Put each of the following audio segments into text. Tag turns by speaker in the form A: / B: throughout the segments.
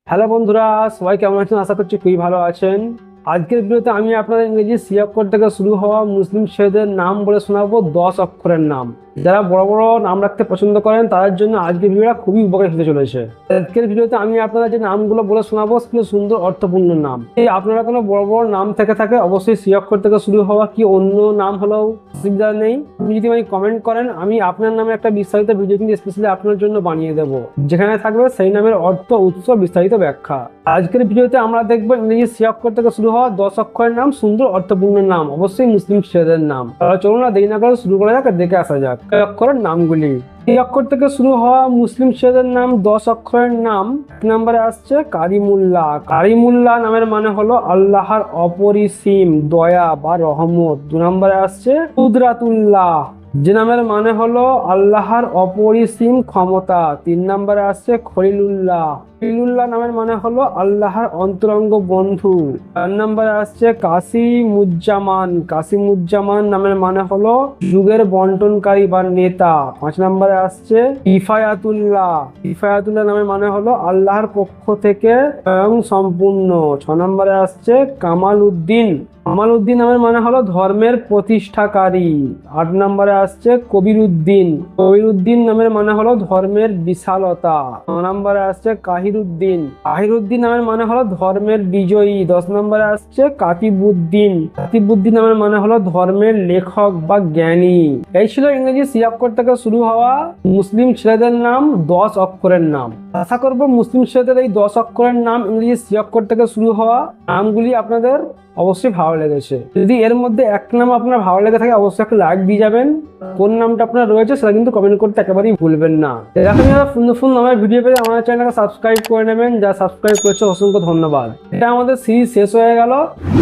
A: Hello বন্ধুরা, সবাই কেমন আছেন? আশা করছি খুবই ভালো আছেন। আজকের ভিডিওতে আমি আপনাদের ইংরেজি সি অক্ষর থেকে শুরু হওয়া মুসলিম ছেলেদের নাম বলে শোনাবো 10 অক্ষরের নাম। যারা বড় বড় নাম রাখতে পছন্দ করেন তাদের জন্য আজকের ভিডিওটা খুবই উপকারী হতে চলেছে। আজকের ভিডিওতে আমি আপনাদের যে নামগুলো বলে শোনাবো সেগুলো সুন্দর অর্থপূর্ণ নাম। এই আপনারা কোনো বড় বড় নাম থেকে থাকে অবশ্যই সি অক্ষর থেকে শুরু হওয়া কি অন্য নাম হলেও অসুবিধা নেই। আপনি যদি আমাকে কমেন্ট করেন আমি আপনার নামে একটা বিস্তারিত ভিডিও কিন্তু স্পেশালি আপনার জন্য বানিয়ে দেবো, যেখানে থাকবে সেই নামের অর্থ, উৎস, বিস্তারিত ব্যাখ্যা। আজকের ভিডিওতে আমরা দেখবো ইংরেজি সি অক্ষর থেকে শুরু হওয়া 10 অক্ষরের নাম, সুন্দর অর্থপূর্ণ নাম, অবশ্যই মুসলিম ছেলেদের নাম। তাহলে চলুন না দেরি না করে শুরু করা যাক, দেখে আসা যাক এই অক্ষরের নামগুলি। এই অক্ষর থেকে শুরু হওয়া মুসলিম ছেলেদের নাম 10 অক্ষরের নাম। এক নম্বরে আসছে কারিমুল্লাহ। কারিমুল্লাহ নামের মানে হলো আল্লাহর অপরিসীম দয়া বা রহমত। 2 নম্বরে আসছে কুদরাতুল্লাহ, যে নামের মানে হলো আল্লাহর অপরিসীম ক্ষমতা। 3 নম্বরে আসছে খলিলুল্লাহ। খলিলুল্লাহ নামের মানে হলো আল্লাহর অন্তরঙ্গ বন্ধু। 4 নম্বরে আসছে কাসিমুজ্জামান। কাসিমুজ্জামান নামের মানে হলো যুগের বন্টনকারী বা নেতা। 5 নম্বরে আসছে কিফায়াতুল্লাহ। কিফায়াতুল্লাহ নামের মানে হলো আল্লাহর পক্ষ থেকে স্বয়ং সম্পূর্ণ। 6 নম্বরে আসছে কামাল উদ্দিন। কামাল উদ্দিন নামের মানে হলো ধর্মের প্রতিষ্ঠাকারী। 8 নম্বরে আসছে কবির উদ্দিন। কবির উদ্দিন নামের মানে হলো ধর্মের বিশালতা। 9 নম্বরে আসছে কাহিরুদ্দিন। কাহিরুদ্দিন নামের মানে হলো ধর্মের বিজয়ী। 10 নম্বরে আসছে কাতিবুদ্দিন। কাতিবুদ্দিন নামের মানে হলো ধর্মের লেখক বা জ্ঞানী। এই ছিল ইংরেজি সি অক্ষর থেকে শুরু হওয়া মুসলিম ছেলেদের নাম, 10 অক্ষরের নাম। আশা করব মুসলিম ছেলেদের এই 10 অক্ষরের নাম, ইংরেজি সি অক্ষর থেকে শুরু হওয়া নামগুলি আপনাদের অবশ্যই ভালো লেগেছে। যদি এর মধ্যে এক নাম আপনার ভালো লেগে থাকে অবশ্যই একটা লাইক দিয়ে যাবেন। কোন নামটা আপনার রয়েছে সেটা কিন্তু কমেন্ট করতে একেবারেই ভুলবেন না। এরকম যারা ফুল নামের ভিডিও পেয়ে আমাদের চ্যানেলকে সাবস্ক্রাইব করে নেবেন। যারা সাবস্ক্রাইব করেছে অসংখ্য ধন্যবাদ। এটা আমাদের সিরিজ শেষ হয়ে গেল।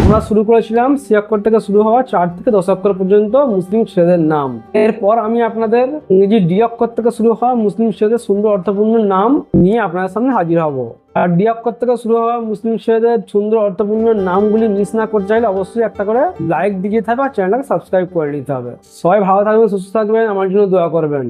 A: আমরা শুরু করেছিলাম সি অক্ষর থেকে শুরু হওয়া 4 থেকে 10 অক্ষর পর্যন্ত মুসলিম ছেলেদের নাম। এরপর আমি আপনাদের ইংরেজি ডি অক্ষর থেকে শুরু হওয়া মুসলিম ছেলেদের সুন্দর অর্থপূর্ণ নাম নিয়ে আপনাদের সামনে হাজির হব। আর ডি অক্ষর থেকে শুরু হওয়া মুসলিম ছেলেদের সুন্দর অর্থপূর্ণ নামগুলি মিস না করতে চাইলে অবশ্যই একটা করে লাইক দিয়ে থাকবে আর চ্যানেলটাকে সাবস্ক্রাইব করে নিতে হবে। সবাই ভালো থাকবেন, সুস্থ থাকবেন, আমার জন্য দোয়া করবেন।